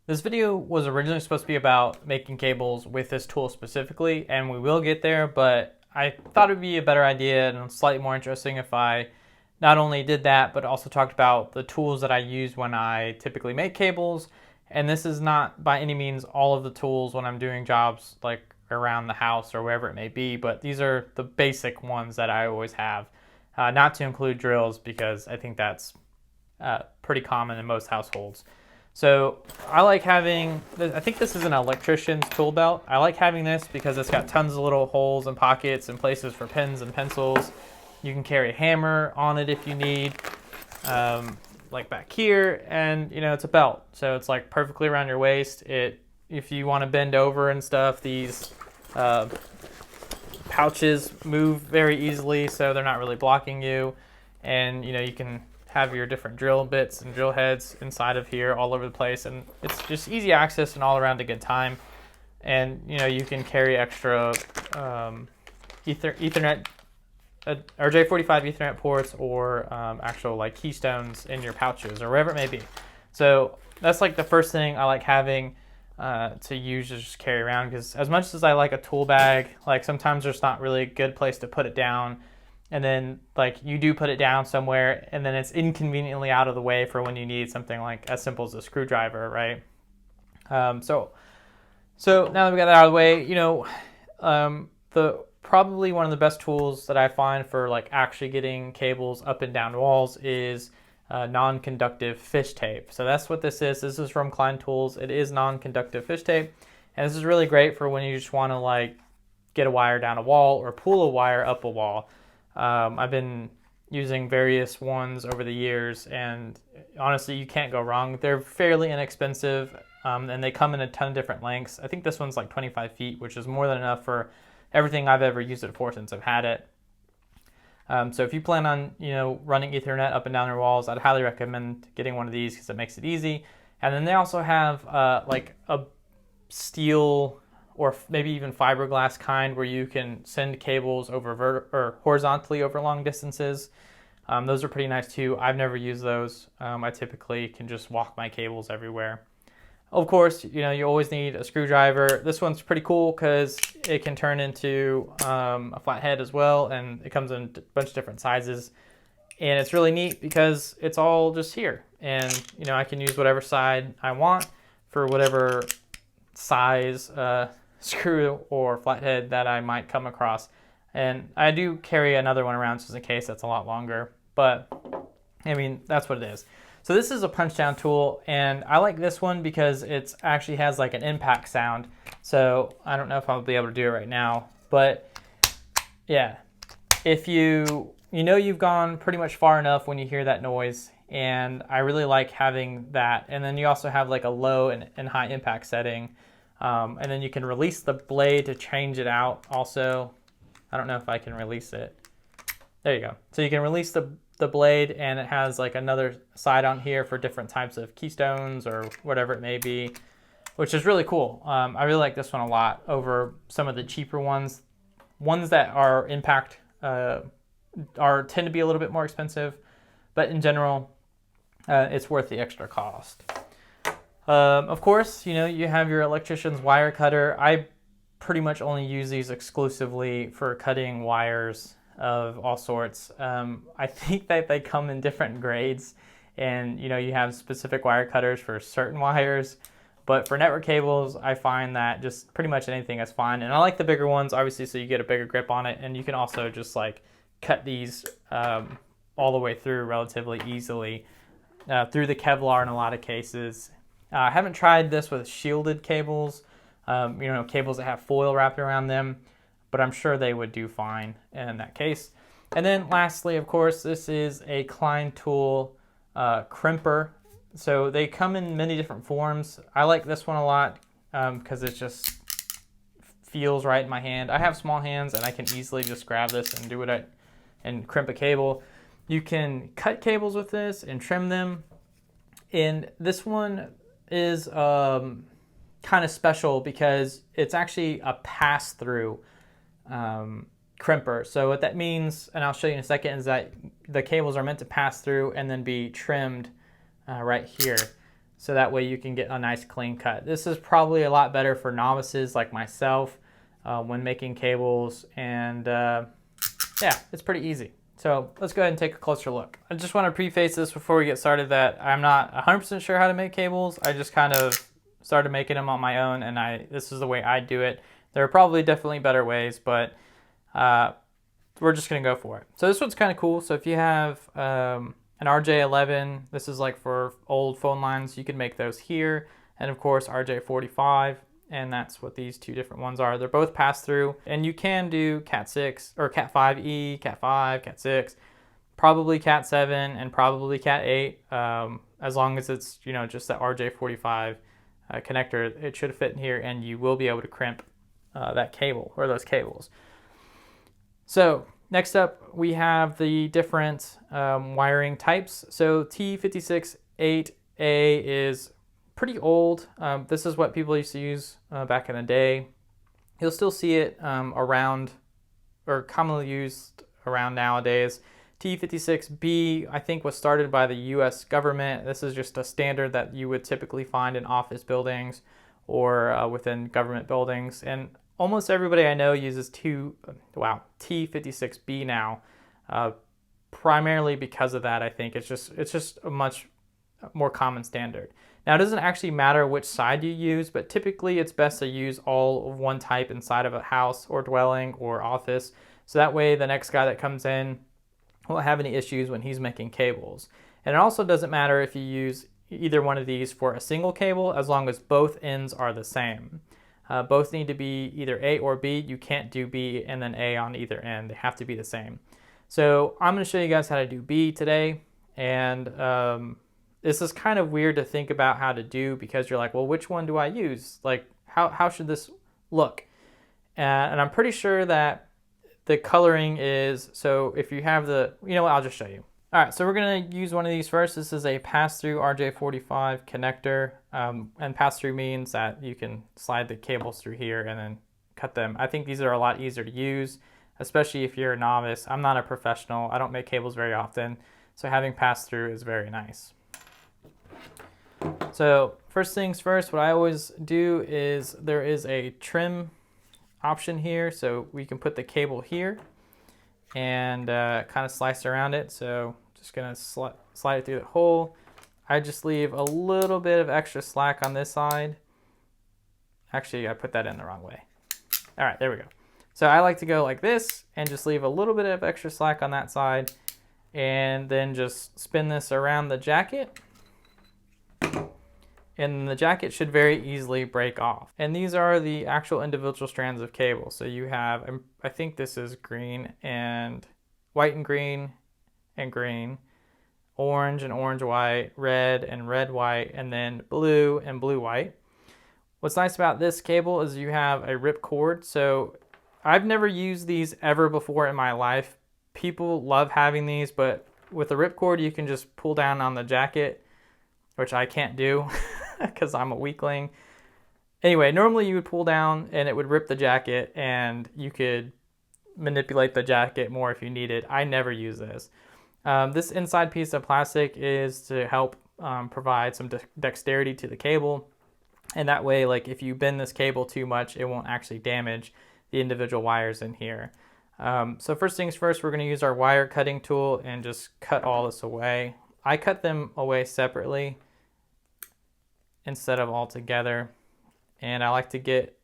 This video was originally supposed to be about making cables with this tool specifically, and we will get there, but I thought it would be a better idea and slightly more interesting if I not only did that, but also talked about the tools that I use when I typically make cables. And this is not by any means all of the tools when I'm doing jobs like around the house or wherever it may be, but these are the basic ones that I always have, not to include drills because I think that's pretty common in most households. So I like having, I think this is an Electrician's tool belt. I like having this because it's got tons of little holes and pockets and places for pens and pencils. You can carry a hammer on it if you need, like back here, and you know, it's a belt. So it's like perfectly around your waist. If you want to bend over and stuff, these pouches move very easily, so they're not really blocking you. And you know, you can have your different drill bits and drill heads inside of here all over the place, and it's just easy access and all around a good time. And you know, you can carry extra Ethernet or J45 Ethernet ports or actual like Keystones in your pouches or wherever it may be. So that's like the first thing I like having to use, to just carry around, because as much as I like a tool bag, like sometimes there's not really a good place to put it down. And then like you do put it down somewhere and then it's inconveniently out of the way for when you need something like as simple as a screwdriver, right? So now that we got that out of the way, you know, probably one of the best tools that I find for like actually getting cables up and down walls is non-conductive fish tape. So that's what this is. This is from Klien Tools. It is non-conductive fish tape. And this is really great for when you just want to like get a wire down a wall or pull a wire up a wall. I've been using various ones over the years, and honestly, you can't go wrong. They're fairly inexpensive, and they come in a ton of different lengths. I think this one's like 25 feet, which is more than enough for everything I've ever used it for since I've had it. So if you plan on, you know, running Ethernet up and down your walls, I'd highly recommend getting one of these because it makes it easy. And then they also have like a steel or maybe even fiberglass kind where you can send cables over or horizontally over long distances. Those are pretty nice too. I've never used those. I typically can just walk my cables everywhere. Of course, you know, you always need a screwdriver. This one's pretty cool because it can turn into a flathead as well, and it comes in a bunch of different sizes. And it's really neat because it's all just here. And, you know, I can use whatever side I want for whatever size screw or flathead that I might come across. And I do carry another one around just in case that's a lot longer, but I mean, that's what it is. So this is a punch down tool, and I like this one because it actually has like an impact sound. So I don't know if I'll be able to do it right now, but yeah, if you know you've gone pretty much far enough when you hear that noise, and I really like having that. And then you also have like a low and high impact setting. And then you can release the blade to change it out also. I don't know if I can release it. There you go. So you can release the blade, and it has like another side on here for different types of keystones or whatever it may be, which is really cool. I really like this one a lot over some of the cheaper ones. Ones that are impact tend to be a little bit more expensive, but in general, it's worth the extra cost. Of course, you know, you have your Electrician's wire cutter. I pretty much only use these exclusively for cutting wires of all sorts. I think that they come in different grades, and you know, you have specific wire cutters for certain wires, but for network cables, I find that just pretty much anything is fine. And I like the bigger ones, obviously, so you get a bigger grip on it, and you can also just like cut these all the way through relatively easily through the Kevlar in a lot of cases. I haven't tried this with shielded cables, you know, cables that have foil wrapped around them, but I'm sure they would do fine in that case. And then lastly, of course, this is a Klien Tools Crimper. So they come in many different forms. I like this one a lot because it just feels right in my hand. I have small hands, and I can easily just grab this and do it and crimp a cable. You can cut cables with this and trim them. And this one is kind of special because it's actually a pass-through crimper. So what that means, and I'll show you in a second, is that the cables are meant to pass through and then be trimmed right here. so that way you can get a nice clean cut. This is probably a lot better for novices like myself when making cables, and yeah, it's pretty easy. So let's go ahead and take a closer look. I just want to preface this before we get started that I'm not 100% sure how to make cables. I just kind of started making them on my own, and this is the way I do it. There are probably definitely better ways, but we're just gonna go for it. So this one's kind of cool. So if you have an RJ11, this is like for old phone lines, you can make those here. And of course RJ45, and that's what these two different ones are. They're both pass-through, and you can do Cat 6 or Cat 5e, Cat 5, Cat 6, probably Cat 7, and probably Cat 8, as long as it's, you know, just that RJ45 connector. It should fit in here, and you will be able to crimp that cable or those cables. So next up, we have the different wiring types. So T56-8A is pretty old. This is what people used to use back in the day. You'll still see it around, or commonly used around nowadays. T56B, I think, was started by the US government. This is just a standard that you would typically find in office buildings or within government buildings. And almost everybody I know uses T56B now, primarily because of that. I think it's just a much more common standard. Now, it doesn't actually matter which side you use, but typically it's best to use all of one type inside of a house or dwelling or office, so that way the next guy that comes in won't have any issues when he's making cables. And it also doesn't matter if you use either one of these for a single cable, as long as both ends are the same. Both need to be either A or B. You can't do B and then A on either end. They have to be the same. So I'm going to show you guys how to do B today. And this is kind of weird to think about how to do, because you're like, well, which one do I use? Like, how should this look? And I'm pretty sure that the coloring is, so if you have the, you know what, I'll just show you. All right, so we're going to use one of these first. This is a pass-through RJ45 connector, and pass-through means that you can slide the cables through here and then cut them. I think these are a lot easier to use, especially if you're a novice. I'm not a professional. I don't make cables very often, so having pass-through is very nice. So first things first, what I always do is there is a trim option here, so we can put the cable here and kind of slice around it. So just gonna slide it through the hole. I just leave a little bit of extra slack on this side. Actually, I put that in the wrong way. All right, there we go. So I like to go like this and just leave a little bit of extra slack on that side, and then just spin this around the jacket. And the jacket should very easily break off. And these are the actual individual strands of cable. So you have, I think this is green and white and green, orange and orange white, red and red white, and then blue and blue white. What's nice about this cable is you have a rip cord. So I've never used these ever before in my life. People love having these, but with a rip cord you can just pull down on the jacket, which I can't do because I'm a weakling. Anyway, normally you would pull down and it would rip the jacket, and you could manipulate the jacket more if you needed. I never use this. This inside piece of plastic is to help provide some dexterity to the cable, and that way, like, if you bend this cable too much, it won't actually damage the individual wires in here. So first things first, we're going to use our wire cutting tool and just cut all this away. I cut them away separately instead of all together, and I like to get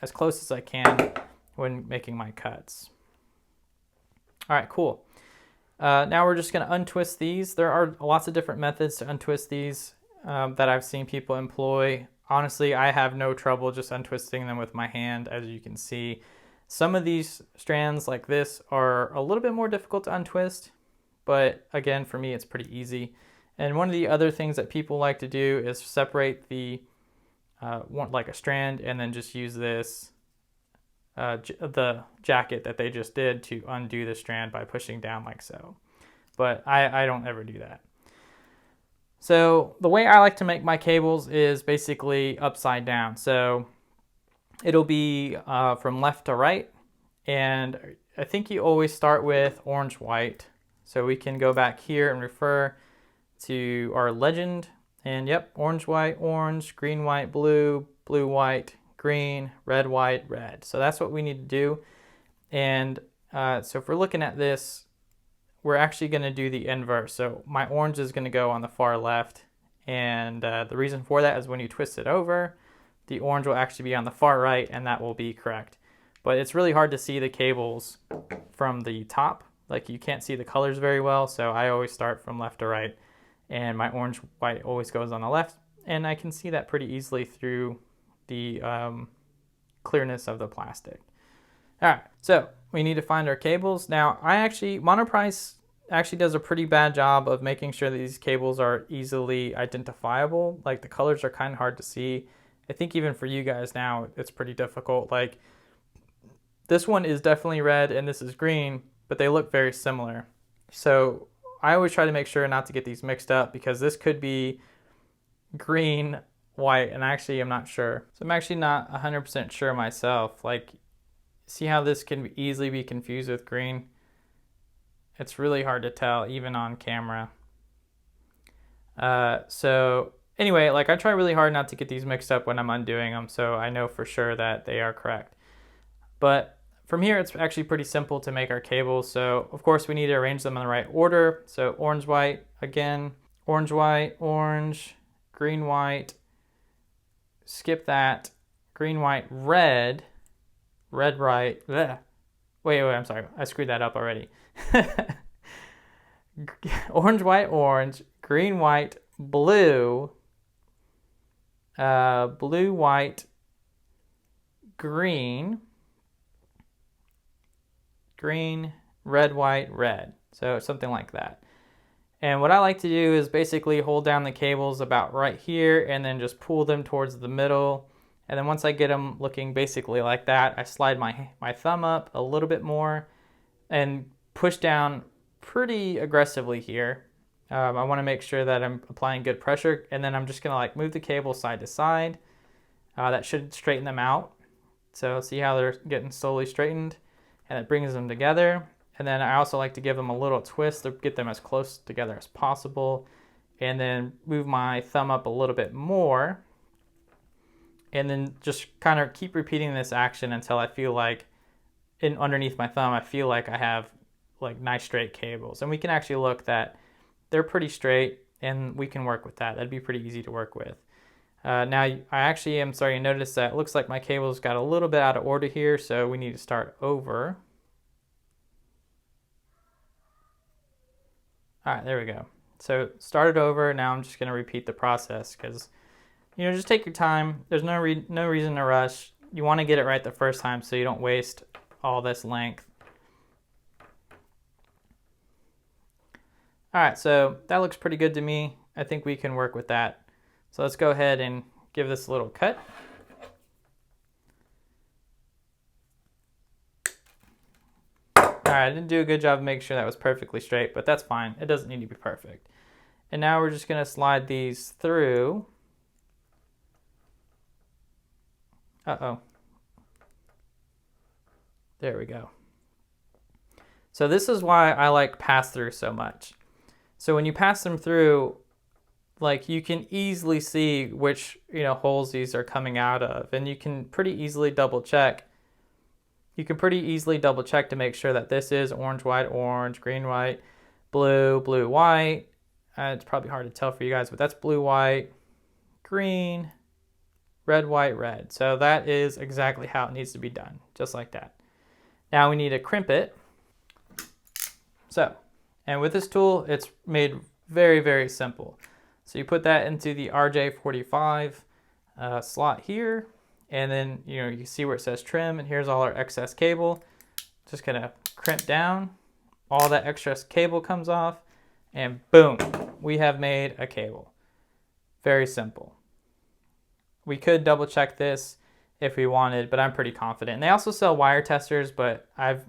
as close as I can when making my cuts. All right, cool. Now we're just going to untwist these. There are lots of different methods to untwist these that I've seen people employ. Honestly, I have no trouble just untwisting them with my hand, as you can see. Some of these strands like this are a little bit more difficult to untwist, but again, for me, it's pretty easy. And one of the other things that people like to do is separate the like a strand, and then just use this the jacket that they just did to undo the strand by pushing down like so. But I don't ever do that. So the way I like to make my cables is basically upside down. So it'll be from left to right, and I think you always start with orange white. So we can go back here and refer to our legend. And yep, orange, white, orange, green, white, blue, blue, white, green, red, white, red. So that's what we need to do. And so if we're looking at this, we're actually going to do the inverse. So my orange is going to go on the far left. And the reason for that is when you twist it over, the orange will actually be on the far right, and that will be correct. But it's really hard to see the cables from the top. Like you can't see the colors very well, so I always start from left to right. And my orange white always goes on the left, and I can see that pretty easily through the clearness of the plastic. All right, so we need to find our cables. Now, Monoprice actually does a pretty bad job of making sure that these cables are easily identifiable. Like the colors are kind of hard to see. I think even for you guys now, it's pretty difficult. Like this one is definitely red and this is green, but they look very similar. So I always try to make sure not to get these mixed up because this could be green, white, and actually I'm not sure. So I'm actually not 100% sure myself. Like, see how this can easily be confused with green? It's really hard to tell even on camera. So anyway, like I try really hard not to get these mixed up when I'm undoing them, so I know for sure that they are correct. But from here, it's actually pretty simple to make our cables. So of course we need to arrange them in the right order. So orange, white, again, orange, white, orange, green, white, skip that, green, white, red, red, right, bleh. Wait, I'm sorry, I screwed that up already. Orange, white, orange, green, white, blue, blue, white, green, green, red, white, red. So something like that. And what I like to do is basically hold down the cables about right here and then just pull them towards the middle. And then once I get them looking basically like that, I slide my thumb up a little bit more and push down pretty aggressively here. I want to make sure that I'm applying good pressure, and then I'm just going to like move the cable side to side. That should straighten them out. So see how they're getting slowly straightened, and it brings them together. And then I also like to give them a little twist to get them as close together as possible, and then move my thumb up a little bit more, and then just kind of keep repeating this action until I feel like underneath my thumb, I feel like I have like nice straight cables. And we can actually look that they're pretty straight, and we can work with that. That'd be pretty easy to work with. Now, I actually am starting to notice that it looks like my cables got a little bit out of order here, so we need to start over. All right, there we go. So started over. Now I'm just going to repeat the process because, you know, just take your time. There's no reason to rush. You want to get it right the first time so you don't waste all this length. All right, so that looks pretty good to me. I think we can work with that. So let's go ahead and give this a little cut. All right, I didn't do a good job of making sure that was perfectly straight, but that's fine. It doesn't need to be perfect. And now we're just gonna slide these through. Uh-oh. There we go. So this is why I like pass-through so much. So when you pass them through, like you can easily see which, you know, holes these are coming out of, and you can pretty easily double check. You can pretty easily double check to make sure that this is orange, white, orange, green, white, blue, blue, white. It's probably hard to tell for you guys, but that's blue, white, green, red, white, red. So that is exactly how it needs to be done, just like that. Now we need to crimp it. So, and with this tool, it's made very, very simple. So you put that into the RJ45 slot here, and then you see where it says trim, and here's all our excess cable. Just gonna crimp down, all that extra cable comes off, and boom, we have made a cable. Very simple. We could double check this if we wanted, but I'm pretty confident. And they also sell wire testers, but I've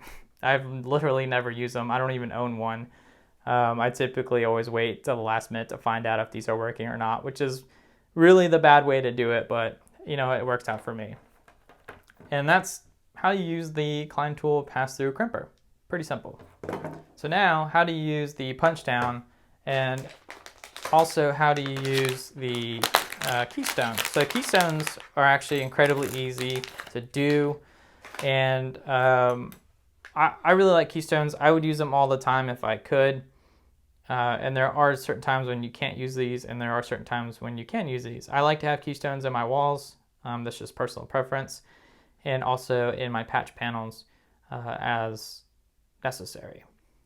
literally never used them. I don't even own one. I typically always wait till the last minute to find out if these are working or not, which is really the bad way to do it, but you know, it works out for me. And that's how you use the Klien tool pass-through crimper. Pretty simple. So now, how do you use the punch down? And also how do you use the keystones. So keystones are actually incredibly easy to do, and I really like keystones. I would use them all the time if I could. And there are certain times when you can't use these, and there are certain times when you can use these. I like to have keystones in my walls. That's just personal preference, and also in my patch panels as necessary.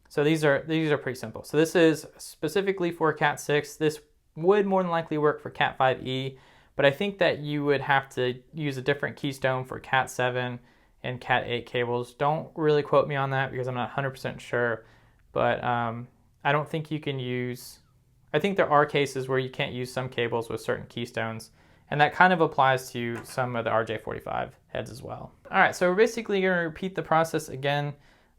So these are pretty simple. So this is specifically for Cat 6. This would more than likely work for Cat 5e, but I think that you would have to use a different keystone for Cat 7 and Cat 8 cables. Don't really quote me on that because I'm not 100% sure, but I don't think you can use, I think there are cases where you can't use some cables with certain keystones, and that kind of applies to some of the RJ45 heads as well. All right, so we're basically going to repeat the process again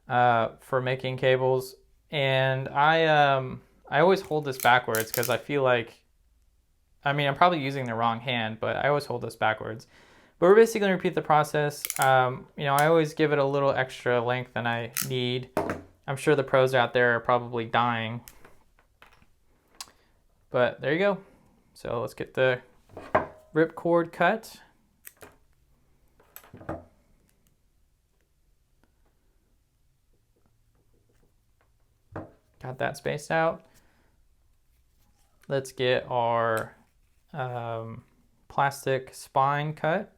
for making cables, and I always hold this backwards because I feel like, I mean, I'm probably using the wrong hand, but I always hold this backwards. But we're basically going to repeat the process. You know, I always give it a little extra length than I need. I'm sure the pros out there are probably dying. But there you go. So let's get the ripcord cut. Got that spaced out. Let's get our plastic spine cut.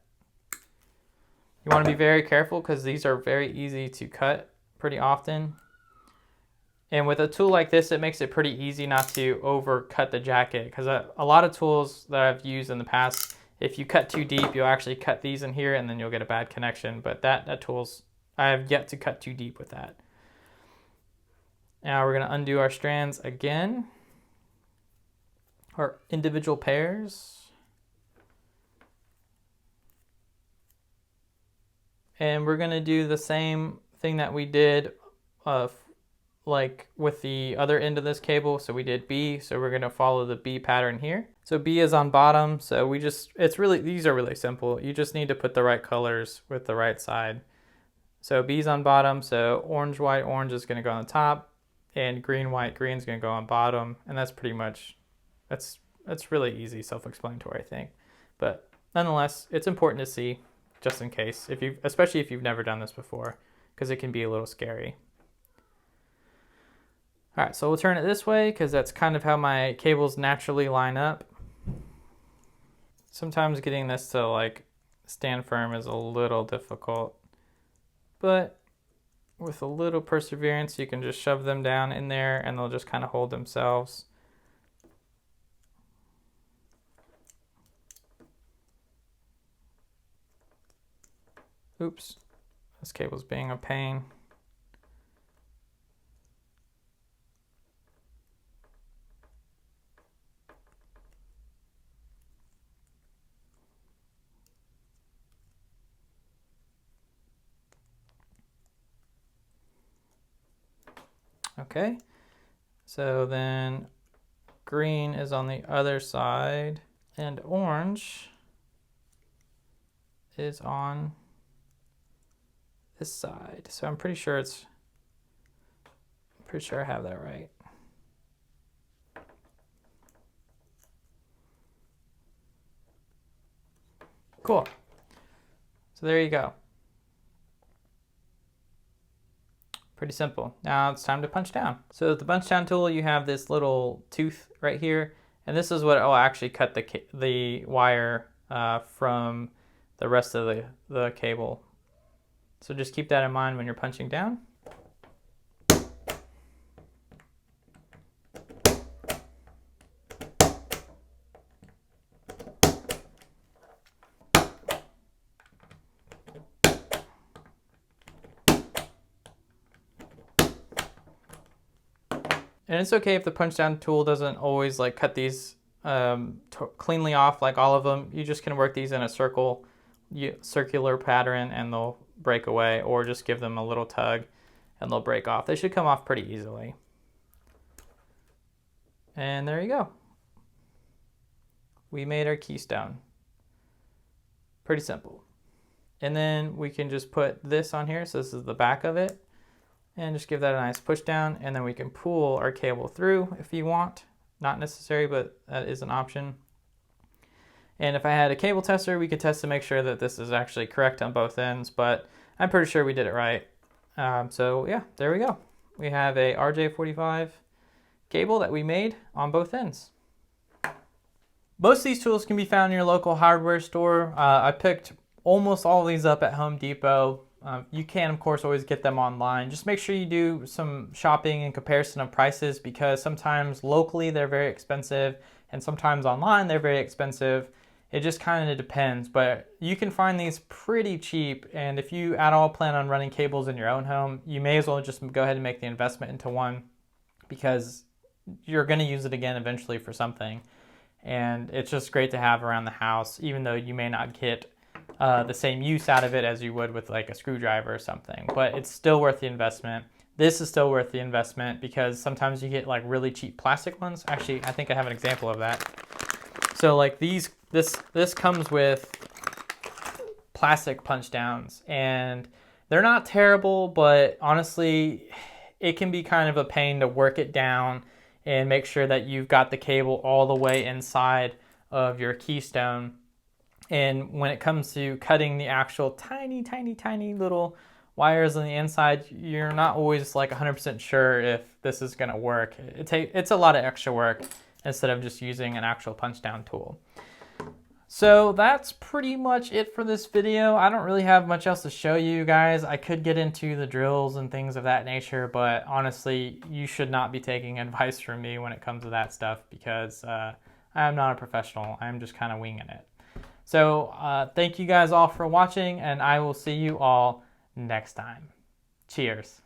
You want to be very careful because these are very easy to cut pretty often. And with a tool like this, it makes it pretty easy not to overcut the jacket, because a lot of tools that I've used in the past, if you cut too deep, you'll actually cut these in here and then you'll get a bad connection. But that tool's, I have yet to cut too deep with that. Now we're going to undo our strands again, our individual pairs. And we're going to do the same thing that we did like with the other end of this cable. So we did B, so we're going to follow the B pattern here. So B is on bottom, so we just, these are really simple. You just need to put the right colors with the right side. So B's on bottom, so orange, white, orange is going to go on the top, and green, white, green is going to go on bottom, and that's pretty much, that's really easy, self-explanatory, I think. But nonetheless, it's important to see, just in case, especially if you've never done this before, because it can be a little scary. All right, so we'll turn it this way because that's kind of how my cables naturally line up. Sometimes getting this to like stand firm is a little difficult, but with a little perseverance, you can just shove them down in there and they'll just kind of hold themselves. Oops, this cable's being a pain. Okay, so then green is on the other side and orange is on this side. So I'm pretty sure I have that right. Cool. So there you go. Pretty simple. Now it's time to punch down. So with the punch down tool, you have this little tooth right here, and this is what will actually cut the wire from the rest of the cable. So just keep that in mind when you're punching down. And it's okay if the punch down tool doesn't always like cut these cleanly off like all of them. You just can work these in a circular pattern and they'll break away, or just give them a little tug and they'll break off. They should come off pretty easily. And there you go. We made our keystone. Pretty simple. And then we can just put this on here. So this is the back of it. And just give that a nice push down, and then we can pull our cable through if you want. not necessary, but that is an option. And if I had a cable tester, we could test to make sure that this is actually correct on both ends, but I'm pretty sure we did it right. So yeah, there we go. We have a RJ45 cable that we made on both ends. Most of these tools can be found in your local hardware store. I picked almost all of these up at Home Depot. You can, of course, always get them online. Just make sure you do some shopping and comparison of prices, because sometimes locally they're very expensive and sometimes online they're very expensive. It just kind of depends, but you can find these pretty cheap, and if you at all plan on running cables in your own home, you may as well just go ahead and make the investment into one, because you're going to use it again eventually for something, and it's just great to have around the house, even though you may not get the same use out of it as you would with like a screwdriver or something, but it's still worth the investment. This is still worth the investment because sometimes you get like really cheap plastic ones. Actually, I think I have an example of that. So like this comes with plastic punch downs, and they're not terrible, but honestly, it can be kind of a pain to work it down and make sure that you've got the cable all the way inside of your keystone. And when it comes to cutting the actual tiny, tiny, tiny little wires on the inside, you're not always like 100% sure if this is gonna work. It's a lot of extra work instead of just using an actual punch down tool. So that's pretty much it for this video. I don't really have much else to show you guys. I could get into the drills and things of that nature, but honestly, you should not be taking advice from me when it comes to that stuff, because I'm not a professional. I'm just kind of winging it. So thank you guys all for watching, and I will see you all next time. Cheers.